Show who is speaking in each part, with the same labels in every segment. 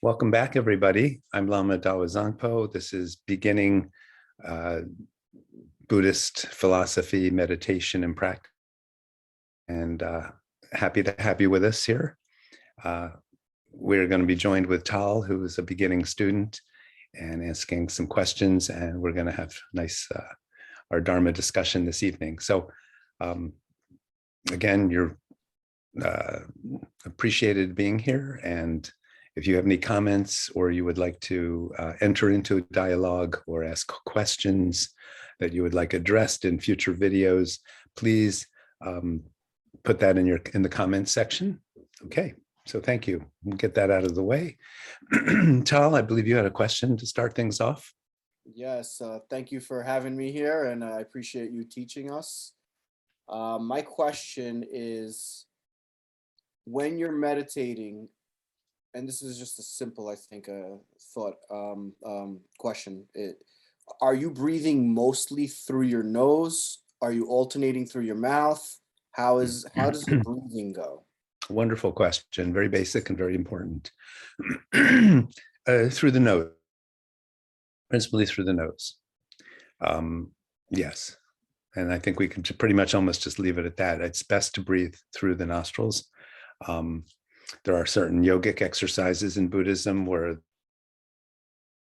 Speaker 1: Welcome back, everybody. I'm Lama Dawa Zangpo. This is beginning Buddhist philosophy, meditation, and practice. And happy to have you with us here. We're going to be joined with Tal, who is a beginning student, and asking some questions. And we're going to have our Dharma discussion this evening. So again, you're appreciated being here. And if you have any comments or you would like to enter into a dialogue or ask questions that you would like addressed in future videos, please put that in the comments section. Okay, so thank you. We'll get that out of the way. Tal, I believe you had a question to start things off.
Speaker 2: Yes, thank you for having me here, and I appreciate you teaching us. My question is, when you're meditating, and this is just a simple, I think, question. Are you breathing mostly through your nose? Are you alternating through your mouth? How does the breathing go?
Speaker 1: Wonderful question. Very basic and very important. Through the nose, principally through the nose. Yes. And I think we can pretty much almost just leave it at that. It's best to breathe through the nostrils. There are certain yogic exercises in Buddhism where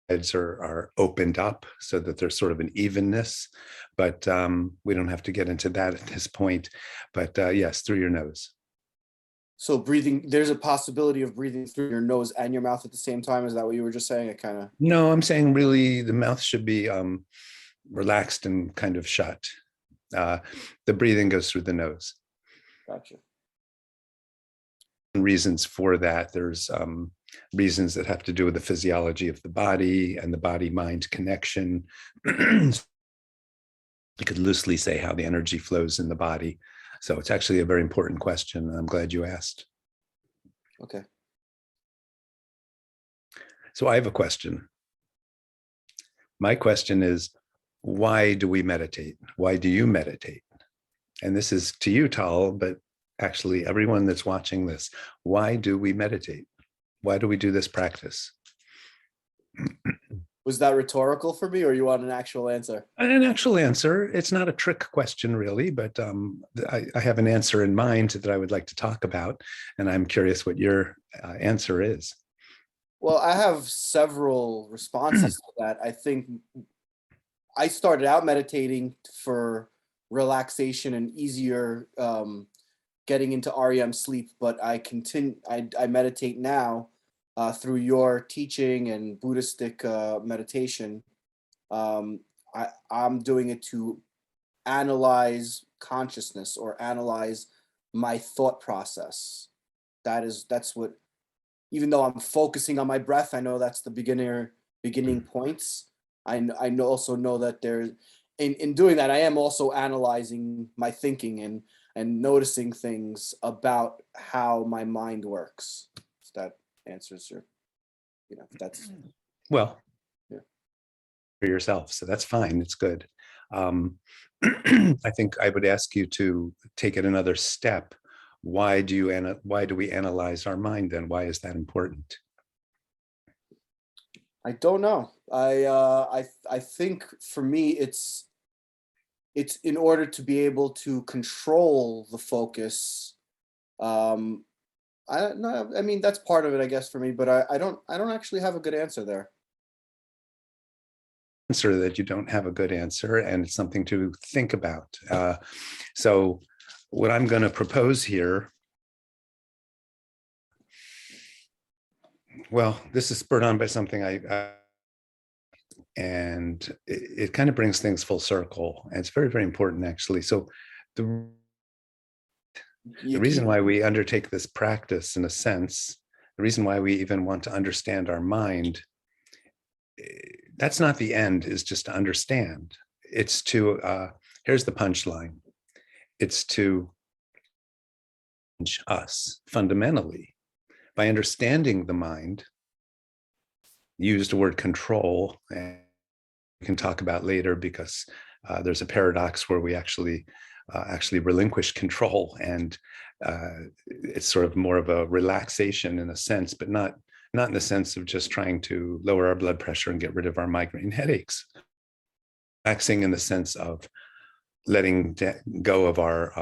Speaker 1: heads are opened up so that there's sort of an evenness, but we don't have to get into that at this point. But yes, through your nose.
Speaker 2: So breathing, there's a possibility of breathing through your nose and your mouth at the same time. Is that what you were just saying?
Speaker 1: No, I'm saying really the mouth should be relaxed and kind of shut. The breathing goes through the nose.
Speaker 2: Gotcha.
Speaker 1: Reasons for that. There's reasons that have to do with the physiology of the body and the body-mind connection. You could loosely say how the energy flows in the body. So it's actually a very important question. I'm glad you asked.
Speaker 2: Okay.
Speaker 1: So I have a question. My question is, why do we meditate? Why do you meditate? And this is to you, Tal, but actually everyone that's watching this. Why do we meditate? Why do we do this practice?
Speaker 2: Was that rhetorical for me, or you want an actual answer?
Speaker 1: An actual answer. It's not a trick question, really, but I have an answer in mind that I would like to talk about, and I'm curious what your answer is.
Speaker 2: Well, I have several responses to that. I think I started out meditating for relaxation and easier getting into REM sleep, but I meditate now through your teaching and Buddhistic meditation. I'm doing it to analyze consciousness or analyze my thought process. That's what, even though I'm focusing on my breath, I know that's the beginning points. I also know that there's, in doing that, I am also analyzing my thinking and noticing things about how my mind works. If that answers your, that's
Speaker 1: well,
Speaker 2: yeah.
Speaker 1: For yourself. So that's fine. It's good. I think I would ask you to take it another step. Why do we analyze our mind then? Why is that important?
Speaker 2: I don't know. I think for me it's in order to be able to control the focus. I mean that's part of it, I guess, for me, but I don't actually have a good answer there.
Speaker 1: Answer that you don't have a good answer, and it's something to think about. So what I'm going to propose here, well, this is spurred on by something and it kind of brings things full circle, and it's very, very important, actually. So the reason why we undertake this practice, in a sense, the reason why we even want to understand our mind, that's not the end, is just to understand. It's to, here's the punchline. It's to change us fundamentally. By understanding the mind, use the word control, and we can talk about later, because there's a paradox where we actually relinquish control, and it's sort of more of a relaxation in a sense, but not not in the sense of just trying to lower our blood pressure and get rid of our migraine headaches. Relaxing in the sense of letting go of our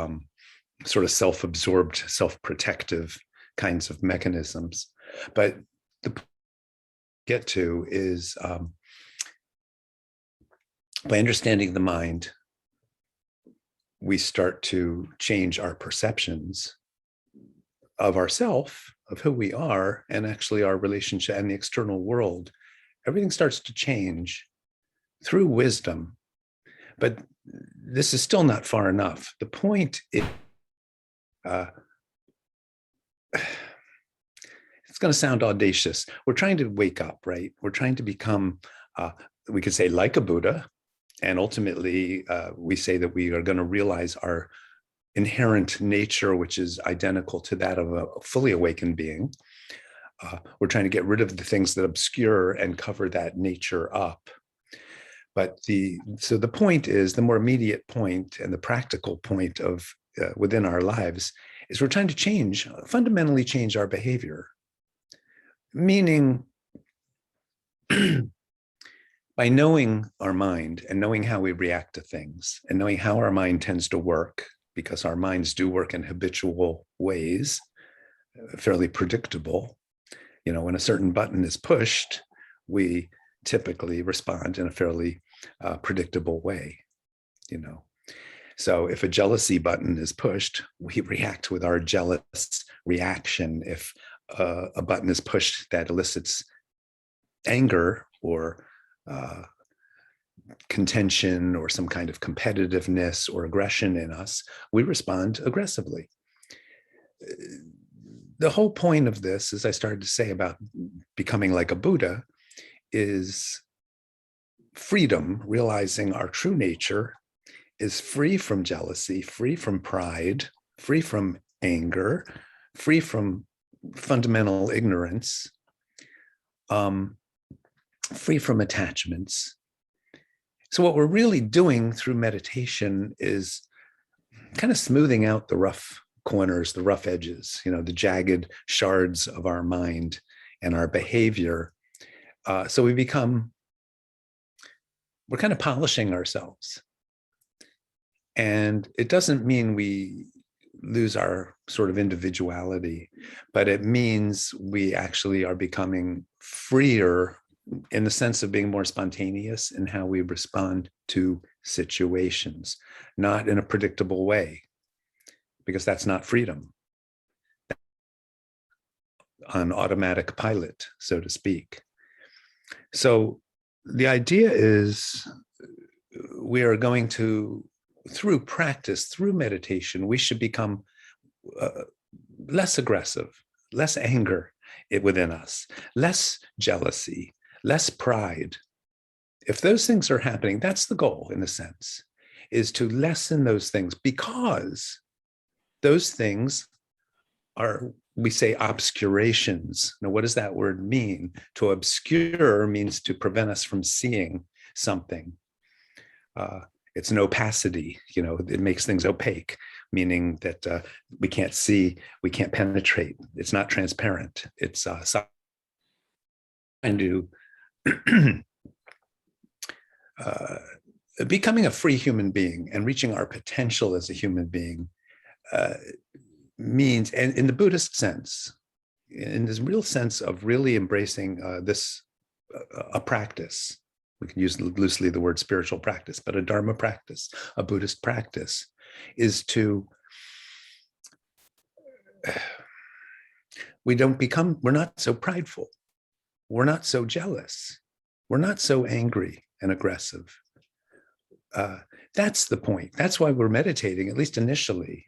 Speaker 1: sort of self-absorbed, self-protective kinds of mechanisms. But the get to is by understanding the mind, we start to change our perceptions of ourself, of who we are, and actually our relationship and the external world. Everything starts to change through wisdom. But this is still not far enough. The point is, it's going to sound audacious. We're trying to wake up, right? We're trying to become, we could say, like a Buddha. And ultimately, we say that we are going to realize our inherent nature, which is identical to that of a fully awakened being. We're trying to get rid of the things that obscure and cover that nature up. But so the point is, the more immediate point and the practical point of within our lives is we're trying to fundamentally change our behavior. Meaning, by knowing our mind and knowing how we react to things and knowing how our mind tends to work, because our minds do work in habitual ways, fairly predictable. When a certain button is pushed, we typically respond in a fairly predictable way. So if a jealousy button is pushed, we react with our jealous reaction. If a button is pushed that elicits anger or contention or some kind of competitiveness or aggression in us, we respond aggressively. The whole point of this, as I started to say about becoming like a Buddha, is freedom, realizing our true nature is free from jealousy, free from pride, free from anger, free from fundamental ignorance, free from attachments. So what we're really doing through meditation is kind of smoothing out the rough corners, the rough edges, the jagged shards of our mind and our behavior. So we're kind of polishing ourselves. And it doesn't mean we lose our sort of individuality, but it means we actually are becoming freer in the sense of being more spontaneous in how we respond to situations, not in a predictable way, because that's not freedom. On automatic pilot, so to speak. So the idea is we are going to, through practice, through meditation, we should become less aggressive, less anger within us, less jealousy, less pride. If those things are happening, that's the goal, in a sense, is to lessen those things, because those things are, we say, obscurations. Now, what does that word mean? To obscure means to prevent us from seeing something. It's an opacity, it makes things opaque, meaning that we can't see, we can't penetrate. It's not transparent. It's trying to becoming a free human being and reaching our potential as a human being means, and in the Buddhist sense, in this real sense of really embracing a practice. We can use loosely the word spiritual practice, but a Dharma practice, a Buddhist practice, is to, we're not so prideful. We're not so jealous. We're not so angry and aggressive. That's the point. That's why we're meditating, at least initially,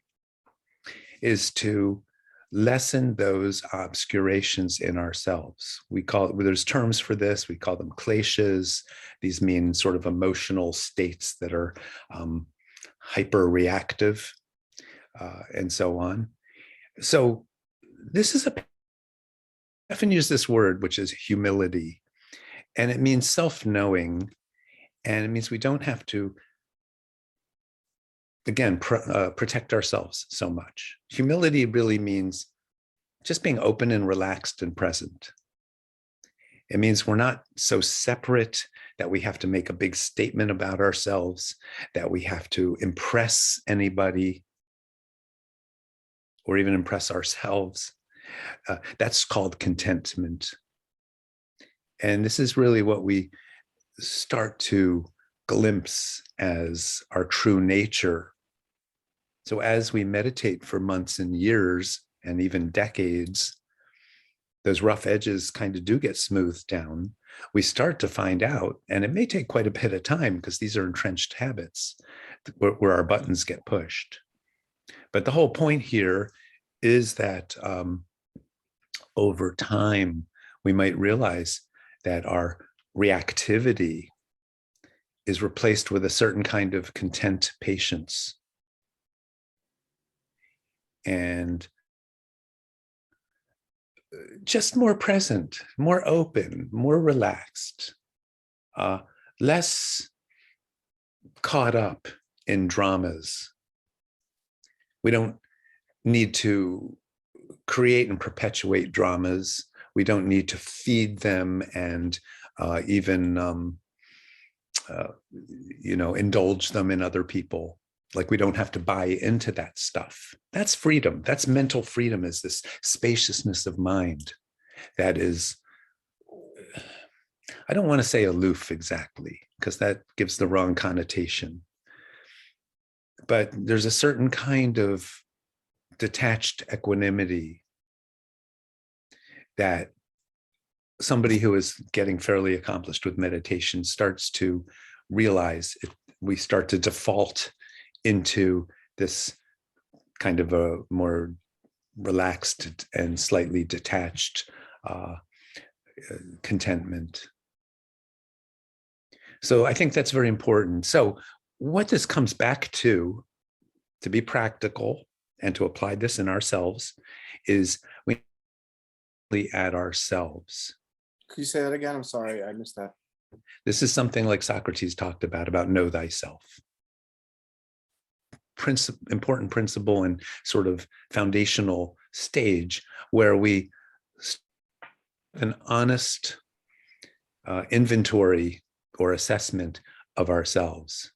Speaker 1: is to lessen those obscurations in ourselves. There's terms for this. We call them kleshas. These mean sort of emotional states that are hyper-reactive and so on. So this is I often use this word, which is humility, and it means self-knowing, and it means we don't have to, again, protect ourselves so much. Humility really means just being open and relaxed and present. It means we're not so separate that we have to make a big statement about ourselves, that we have to impress anybody or even impress ourselves. That's called contentment. And this is really what we start to glimpse as our true nature. So as we meditate for months and years and even decades, those rough edges kind of do get smoothed down. We start to find out, and it may take quite a bit of time because these are entrenched habits where our buttons get pushed. But the whole point here is that over time, we might realize that our reactivity is replaced with a certain kind of content patience. And just more present, more open, more relaxed, less caught up in dramas. We don't need to create and perpetuate dramas. We don't need to feed them and even indulge them in other people. Like we don't have to buy into that stuff. That's freedom. That's mental freedom, is this spaciousness of mind that is, I don't want to say aloof exactly, because that gives the wrong connotation. But there's a certain kind of detached equanimity that somebody who is getting fairly accomplished with meditation starts to realize. We start to default into this kind of a more relaxed and slightly detached contentment. So I think that's very important. So what this comes back to be practical and to apply this in ourselves, is we at ourselves.
Speaker 2: Could you say that again? I'm sorry, I missed that.
Speaker 1: This is something like Socrates talked about know thyself. Important principle and sort of foundational stage where we an honest inventory or assessment of ourselves.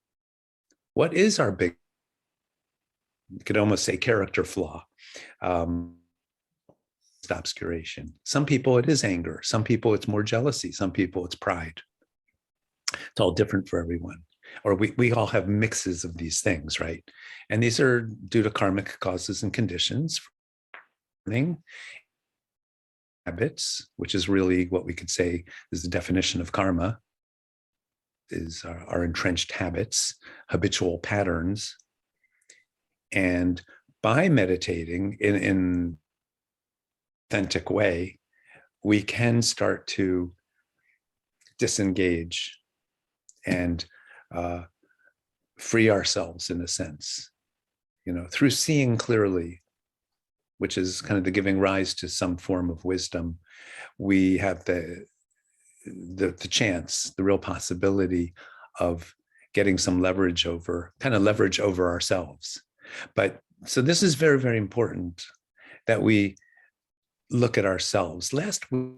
Speaker 1: What is our big, you could almost say, character flaw? Obscuration. Some people it is anger. Some people it's more jealousy. Some people it's pride. It's all different for everyone. Or we all have mixes of these things, right? And these are due to karmic causes and conditions. Habits, which is really what we could say is the definition of karma, is our entrenched habits, habitual patterns. And by meditating in authentic way, we can start to disengage and free ourselves, in a sense, through seeing clearly, which is kind of the giving rise to some form of wisdom. We have the chance, the real possibility of getting some leverage over ourselves. But so this is very, very important that we look at ourselves. Last week,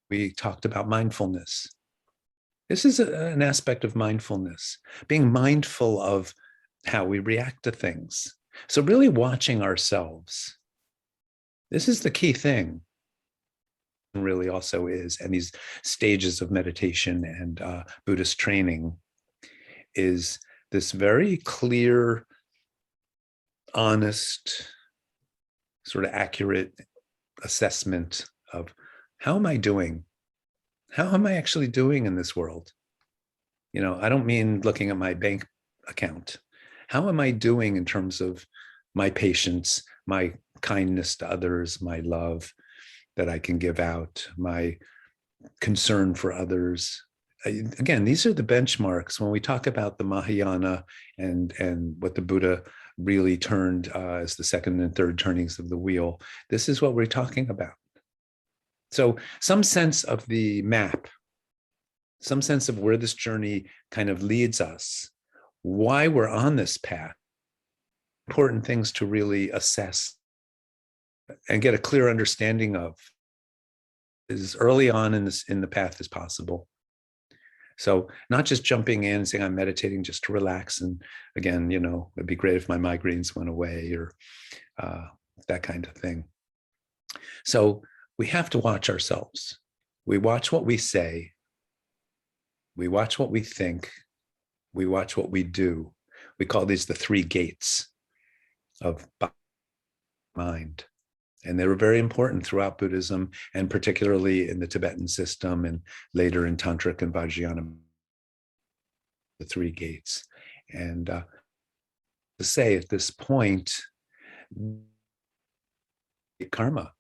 Speaker 1: we talked about mindfulness. This is an aspect of mindfulness, being mindful of how we react to things. So really watching ourselves. This is the key thing, really also is, and these stages of meditation and Buddhist training, is this very clear, honest, sort of accurate assessment of how am I doing? How am I actually doing in this world? I don't mean looking at my bank account. How am I doing in terms of my patience, my kindness to others, my love that I can give out, my concern for others? Again, these are the benchmarks when we talk about the Mahayana and what the Buddha really turned as the second and third turnings of the wheel. This is what we're talking about. So some sense of the map, some sense of where this journey kind of leads us, why we're on this path, important things to really assess and get a clear understanding of. as early on in the path as possible. So not just jumping in and saying I'm meditating just to relax. And again, it'd be great if my migraines went away or that kind of thing. So we have to watch ourselves. We watch what we say. We watch what we think. We watch what we do. We call these the three gates of mind. And they were very important throughout Buddhism, and particularly in the Tibetan system and later in Tantric and Vajrayana, the three gates. And to say at this point, karma.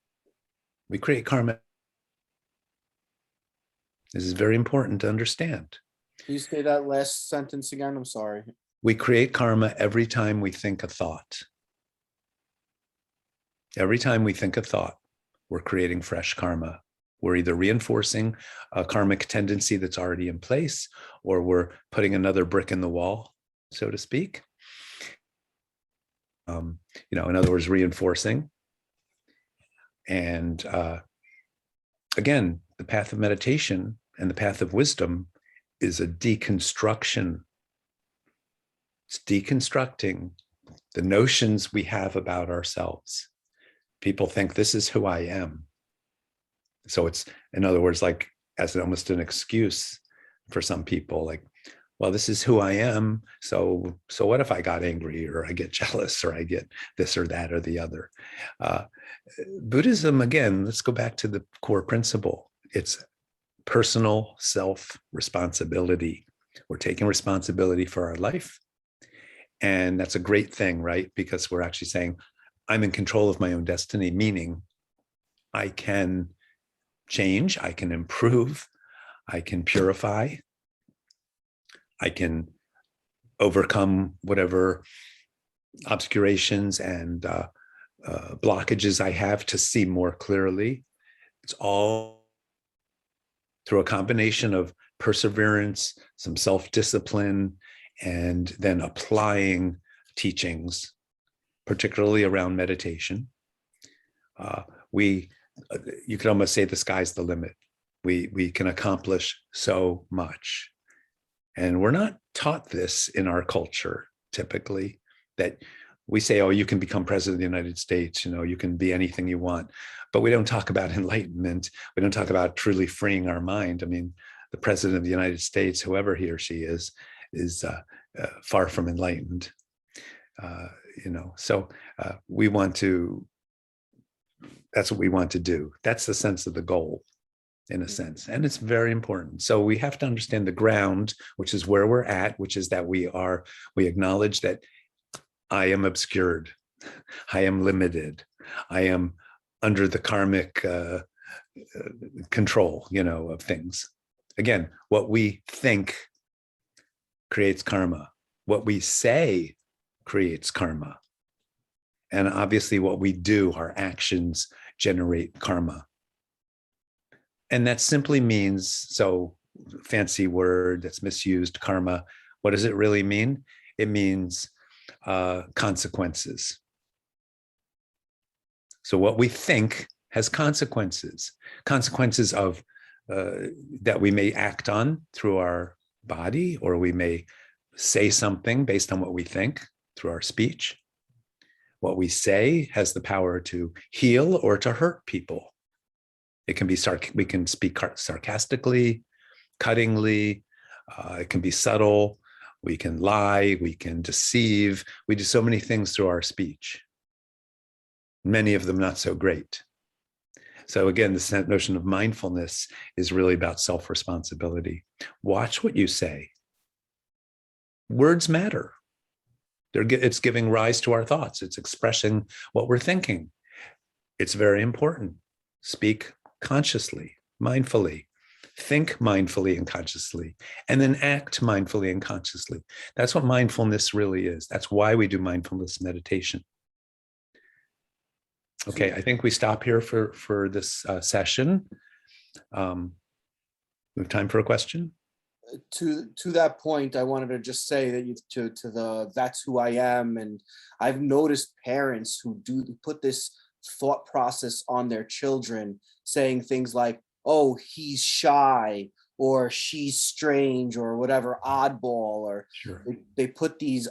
Speaker 1: We create karma. This is very important to understand.
Speaker 2: Can you say that last sentence again? I'm sorry.
Speaker 1: We create karma every time we think a thought. Every time we think a thought, we're creating fresh karma. We're either reinforcing a karmic tendency that's already in place, or we're putting another brick in the wall, so to speak. In other words, reinforcing. And again, the path of meditation and the path of wisdom is a deconstruction. It's deconstructing the notions we have about ourselves. People think this is who I am. So it's, in other words, like as almost an excuse for some people, like, well, this is who I am. So what if I got angry or I get jealous or I get this or that or the other? Buddhism, again, let's go back to the core principle. It's personal self-responsibility. We're taking responsibility for our life. And that's a great thing, right? Because we're actually saying, I'm in control of my own destiny, meaning I can change, I can improve, I can purify, I can overcome whatever obscurations and blockages I have to see more clearly. It's all through a combination of perseverance, some self-discipline, and then applying teachings, particularly around meditation. You could almost say the sky's the limit. We can accomplish so much. And we're not taught this in our culture, typically, that we say, oh, you can become president of the United States, you can be anything you want. But we don't talk about enlightenment. We don't talk about truly freeing our mind. I mean, the president of the United States, whoever he or she is far from enlightened. So we want to, that's what we want to do. That's the sense of the goal, in a sense. And it's very important. So we have to understand the ground, which is where we're at, which is that we acknowledge that I am obscured. I am limited. I am under the karmic control, of things. Again, what we think creates karma. What we say creates karma. And obviously what we do, our actions generate karma. And that simply means, so fancy word that's misused, karma. What does it really mean? It means consequences. So what we think has consequences of that we may act on through our body, or we may say something based on what we think through our speech. What we say has the power to heal or to hurt people. It can be we can speak sarcastically, cuttingly. It can be subtle. We can lie. We can deceive. We do so many things through our speech. Many of them not so great. So again, this notion of mindfulness is really about self-responsibility. Watch what you say. Words matter. It's giving rise to our thoughts. It's expressing what we're thinking. It's very important. Speak consciously, mindfully. Think mindfully and consciously, and then act mindfully and consciously. That's what mindfulness really is. That's why we do mindfulness meditation. Okay, I think we stop here for this session. We have time for a question.
Speaker 2: To that point, I wanted to just say that that's who I am, and I've noticed parents who put this thought process on their children, saying things like, oh, he's shy or she's strange or whatever, oddball, or
Speaker 1: Sure.
Speaker 2: they put these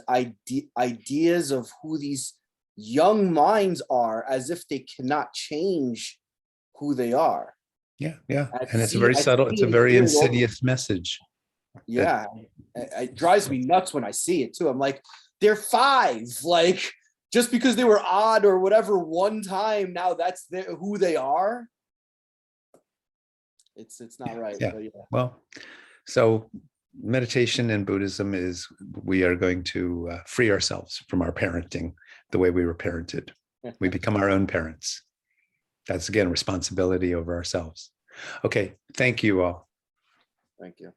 Speaker 2: ideas of who these young minds are as if they cannot change who they are.
Speaker 1: Yeah, yeah.
Speaker 2: I
Speaker 1: And it's a
Speaker 2: see,
Speaker 1: very
Speaker 2: I
Speaker 1: subtle, it's
Speaker 2: see
Speaker 1: a
Speaker 2: and
Speaker 1: very
Speaker 2: hear it all.
Speaker 1: insidious message.
Speaker 2: Yeah, it drives me nuts when I see it too. I'm like, they're 5, like just because they were odd or whatever one time, now that's who they are. It's not right.
Speaker 1: Yeah.
Speaker 2: But yeah.
Speaker 1: Well, so meditation in Buddhism is we are going to free ourselves from our parenting the way we were parented. We become our own parents. That's again responsibility over ourselves. Okay. Thank you all.
Speaker 2: Thank you.